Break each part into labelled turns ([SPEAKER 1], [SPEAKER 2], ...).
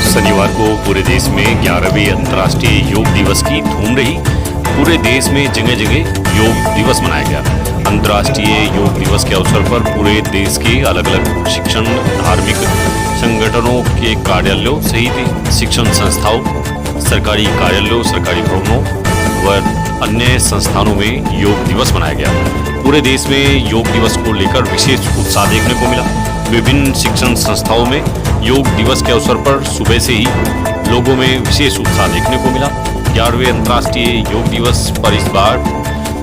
[SPEAKER 1] शनिवार को पूरे देश में 11वें अंतर्राष्ट्रीय योग दिवस की धूम रही। पूरे देश में जगह जगह योग दिवस मनाया गया। अंतर्राष्ट्रीय योग दिवस के अवसर पर पूरे देश के अलग अलग शिक्षण, धार्मिक संगठनों के कार्यालयों सहित शिक्षण संस्थाओं, सरकारी कार्यालयों, सरकारी भवनों व अन्य संस्थानों में योग दिवस मनाया गया। पूरे देश में योग दिवस को लेकर विशेष उत्साह देखने को मिला। विभिन्न शिक्षण संस्थाओं में योग दिवस के अवसर पर सुबह से ही लोगों में विशेष उत्साह देखने को मिला। 11वें अंतर्राष्ट्रीय योग दिवस पर इस बार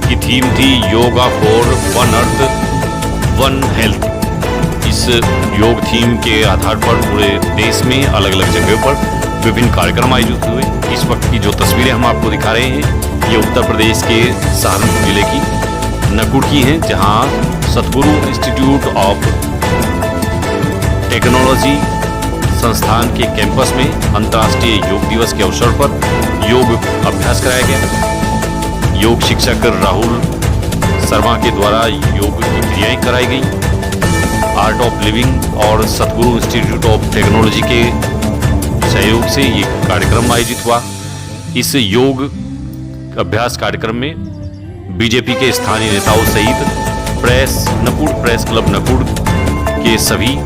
[SPEAKER 1] की थीम थी yoga for one earth one health. इस योग थीम के आधार पर पूरे देश में अलग अलग जगहों पर विभिन्न कार्यक्रम आयोजित हुए। इस वक्त की जो तस्वीरें हम आपको दिखा रहे हैं, ये उत्तर प्रदेश के सहारनपुर जिले की नकुड़ की हैं, जहां सतगुरु इंस्टीट्यूट ऑफ टेक्नोलॉजी संस्थान के कैंपस में अंतर्राष्ट्रीय योग दिवस के अवसर पर योग अभ्यास कराया गया। योग शिक्षक राहुल शर्मा के द्वारा योग की क्रियाएं कराई गई। आर्ट ऑफ लिविंग और सतगुरु इंस्टीट्यूट ऑफ टेक्नोलॉजी के सहयोग से ये कार्यक्रम आयोजित हुआ। इस योग अभ्यास कार्यक्रम में बीजेपी के स्थानीय नेताओं सहित नकुड़ प्रेस क्लब नकुड़ के सभी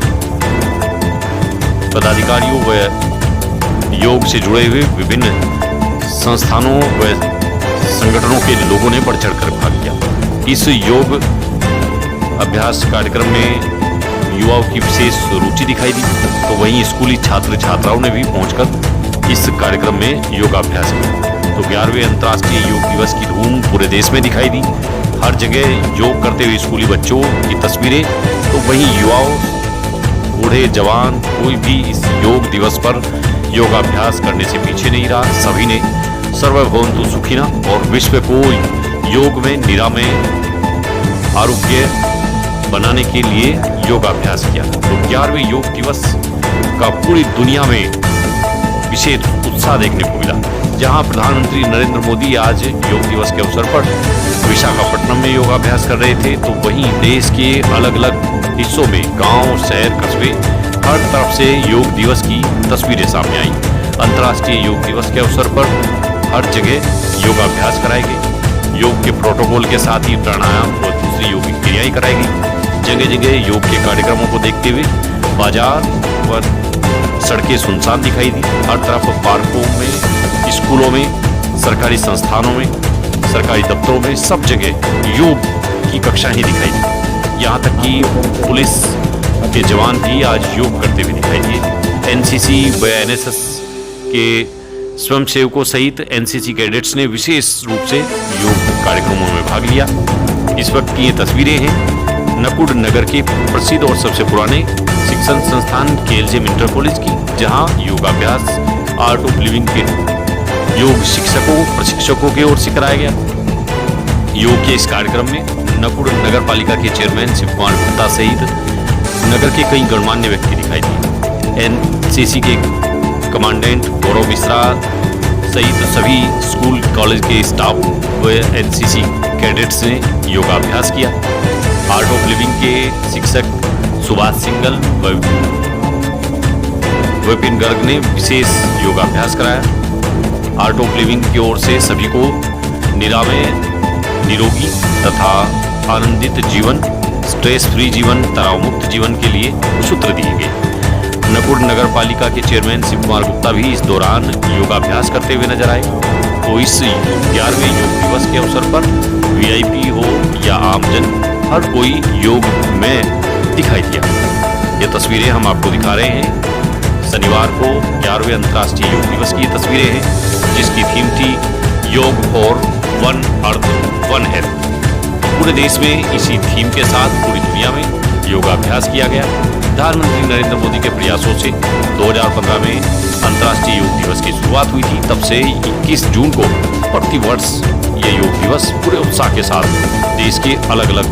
[SPEAKER 1] पदाधिकारियों व योग से जुड़े हुए विभिन्न संस्थानों व संगठनों के लोगों ने बढ़ चढ़कर भाग लिया। इस योग अभ्यास कार्यक्रम में युवाओं की विशेष रुचि दिखाई दी, तो वहीं स्कूली छात्र छात्राओं ने भी पहुंचकर इस कार्यक्रम में योगाभ्यास किया। तो 11वें अंतर्राष्ट्रीय योग दिवस की धूम पूरे देश में दिखाई दी। हर जगह योग करते हुए स्कूली बच्चों की तस्वीरें, तो वहीं युवाओं, बूढ़े, जवान, कोई भी इस योग दिवस पर योगाभ्यास करने से पीछे नहीं रहा। सभी ने सर्वभवन्तु सुखिनः और विश्व को योग में निरामय आरोग्य बनाने के लिए योगाभ्यास किया। तो 11वें योग दिवस का पूरी दुनिया में विशेष उत्साह देखने को मिला। जहां प्रधानमंत्री नरेंद्र मोदी आज योग दिवस के अवसर पर विशाखापट्टनम में योगाभ्यास कर रहे थे, तो वहीं देश के अलग अलग हिस्सों में गांव, शहर, कस्बे, हर तरफ से योग दिवस की तस्वीरें सामने आई। अंतर्राष्ट्रीय योग दिवस के अवसर पर हर जगह योगाभ्यास कराए गए। योग के प्रोटोकॉल के साथ ही प्राणायाम और दूसरी योगिक क्रियाएं कराई गई। जगह जगह योग के कार्यक्रमों को देखते हुए बाजार व सड़कें सुनसान दिखाई दी। हर तरफ पार्कों में, स्कूलों में, सरकारी संस्थानों में, सरकारी दफ्तरों में सब जगह योग की कक्षाएं दिखाई दी। यहाँ तक कि पुलिस के जवान भी आज योग करते हुए दिखाई दिए। एनसीसी व एनएसएस के स्वयंसेवकों सहित एनसीसी कैडेट्स ने विशेष रूप से योग कार्यक्रमों में भाग लिया। इस वक्त की ये तस्वीरें हैं नकुड़ नगर के प्रसिद्ध और सबसे पुराने शिक्षण संस्थान केएलजेएम इंटर कॉलेज की, जहां योगाभ्यास आर्ट ऑफ लिविंग के योग शिक्षकों, प्रशिक्षकों की ओर से कराया गया। योग के इस कार्यक्रम में नकुड़ नगर पालिका के चेयरमैन शिव कुमार गुप्ता सहित नगर के कई गणमान्य व्यक्ति दिखाई दिए। एनसीसी के कमांडेंट गौरव मिश्रा सहित सभी स्कूल कॉलेज के स्टाफ व एनसीसी कैडेट्स ने योगाभ्यास किया। आर्ट ऑफ लिविंग के शिक्षक सुभाष सिंगल व विपिन गर्ग ने विशेष योगाभ्यास कराया। आर्ट ऑफ लिविंग की ओर से सभी को निरामय, निरोगी तथा आनंदित जीवन, स्ट्रेस फ्री जीवन, तनाव मुक्त जीवन के लिए सूत्र दिए गए। नकुड़ नगर पालिका के चेयरमैन शिव कुमार गुप्ता भी इस दौरान योगाभ्यास करते हुए नजर आए। तो इस 11वें योग दिवस के अवसर पर वीआईपी हो या आमजन, हर कोई योग में दिखाई दिया। ये तस्वीरें हम आपको दिखा रहे हैं। शनिवार को 11वें अंतर्राष्ट्रीय योग दिवस की तस्वीरें हैं, जिसकी थीम थी योग for one earth one health. पूरे देश में इसी थीम के साथ पूरी दुनिया में योगाभ्यास किया गया। प्रधानमंत्री नरेंद्र मोदी के प्रयासों से 2015 में अंतर्राष्ट्रीय योग दिवस की शुरुआत हुई थी। तब से 21 जून को प्रतिवर्ष ये योग दिवस पूरे उत्साह के साथ देश के अलग अलग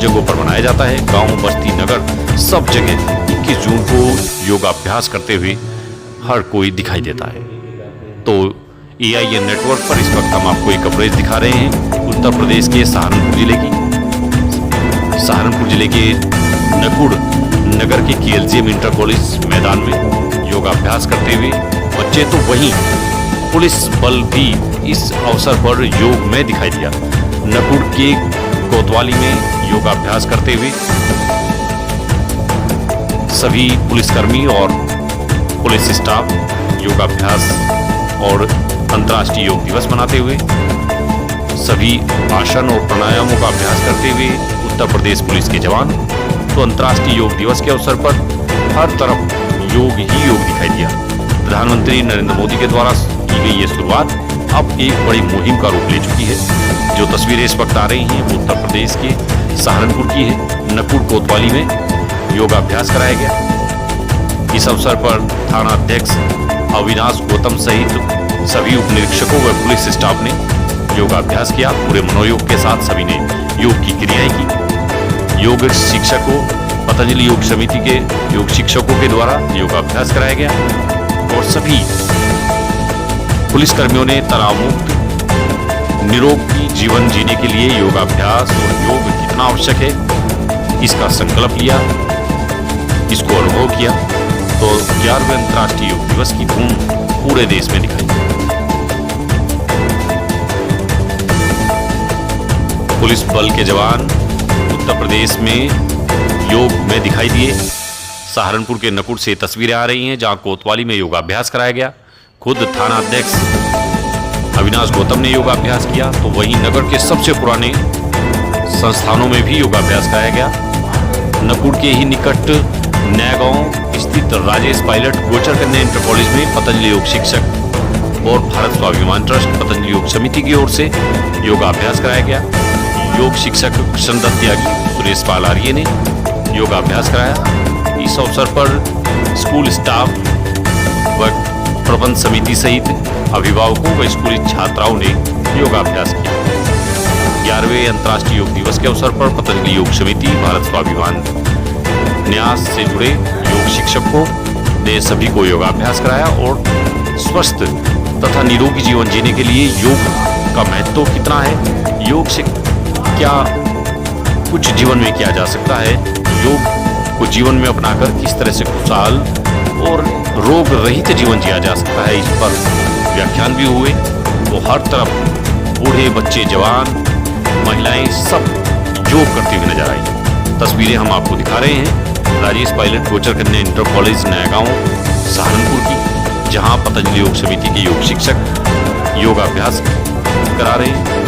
[SPEAKER 1] जगहों पर मनाया जाता है। गांव, बस्ती, नगर, सब जगह 21 जून को योगाभ्यास करते हुए हर कोई दिखाई देता है। तो AIN नेटवर्क पर इस वक्त हम आपको एक कवरेज दिखा रहे हैं उत्तर प्रदेश के सहारनपुर जिले के नकुड़ नगर के केएलजेएम इंटर कॉलेज मैदान में योगाभ्यास योगाभ्यास करते हुए बच्चे, तो वहीं पुलिस बल भी इस अवसर पर योग में दिखाई दिया। नकुड़ के कोतवाली में योगाभ्यास करते हुए सभी पुलिसकर्मी और पुलिस स्टाफ योगाभ्यास और अंतर्राष्ट्रीय योग दिवस मनाते हुए सभी आसन और प्राणायामों का अभ्यास करते हुए उत्तर प्रदेश पुलिस के जवान, तो अंतर्राष्ट्रीय योग दिवस के अवसर पर हर तरफ योग ही योग दिखाई दिया। प्रधानमंत्री नरेंद्र मोदी के द्वारा की गई ये शुरुआत अब एक बड़ी मुहिम का रूप ले चुकी है। जो तस्वीरें इस वक्त आ रही हैं वो उत्तर प्रदेश के सहारनपुर की है। नकुड़ कोतवाली में योगाभ्यास कराया गया। इस अवसर पर थाना अध्यक्ष अविनाश गौतम सहित सभी उप निरीक्षकों व पुलिस स्टाफ ने योगाभ्यास किया। पूरे मनोयोग के साथ सभी ने योग की क्रियाएं की। योग शिक्षकों, पतंजलि योग समिति के योग शिक्षकों के द्वारा योगाभ्यास कराया गया और सभी पुलिसकर्मियों ने तनाव मुक्त निरोगी जीवन जीने के लिए योगाभ्यास और योग कितना आवश्यक है इसका संकल्प लिया, इसको अनुभव किया। तो 11वें अंतर्राष्ट्रीय योग दिवस की धूम पूरे देश में दिखाई। पुलिस बल के जवान उत्तर प्रदेश में योग में दिखाई दिए। सहारनपुर के नकुड़ से तस्वीरें आ रही हैं जहां कोतवाली में योगाभ्यास कराया गया। खुद थाना अध्यक्ष अविनाश गौतम ने योगाभ्यास किया, तो वहीं नगर के सबसे पुराने संस्थानों में भी योगाभ्यास कराया गया। नकुड़ के ही निकट नया स्थित राजेश पायलट गोचर कन्या इंटर कॉलेज में पतंजलि योग शिक्षक और भारत स्वाभिमान ट्रस्ट पतंजलि योग समिति की ओर से योगाभ्यास कराया गया। योग शिक्षक कृष्ण दत्त त्यागी, सुरेश पाल आर्य ने योगाभ्यास कराया। इस अवसर पर स्कूल स्टाफ व प्रबंध समिति सहित अभिभावकों व स्कूली छात्राओं ने योगाभ्यास किया। 11वें अंतर्राष्ट्रीय योग दिवस के अवसर पर पतंजलि योग समिति, भारत स्वाभिमान न्यास से जुड़े योग शिक्षकों ने सभी को योगाभ्यास कराया और स्वस्थ तथा निरोगी जीवन जीने के लिए योग का महत्व कितना है, योग से क्या कुछ जीवन में किया जा सकता है, योग को जीवन में अपनाकर किस तरह से खुशहाल और रोग रहित जीवन जिया जा सकता है, इस पर व्याख्यान भी हुए। तो हर तरफ बूढ़े, बच्चे, जवान, महिलाएं सब योग करते हुए नजर आई। तस्वीरें हम आपको दिखा रहे हैं राजेश पायलट गोचर कन्या इंटर कॉलेज नयागांव सहारनपुर की, जहां पतंजलि योग समिति के योग शिक्षक योगाभ्यास करा रहे हैं।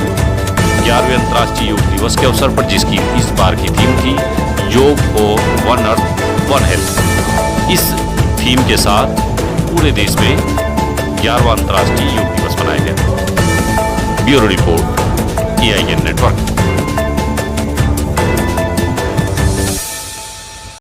[SPEAKER 1] 11वें अंतर्राष्ट्रीय योग दिवस के अवसर पर, जिसकी इस बार की थीम थी योग for one earth one health. इस थीम के साथ पूरे देश में 11वां अंतर्राष्ट्रीय योग दिवस मनाया गया। Bureau report, EIN network.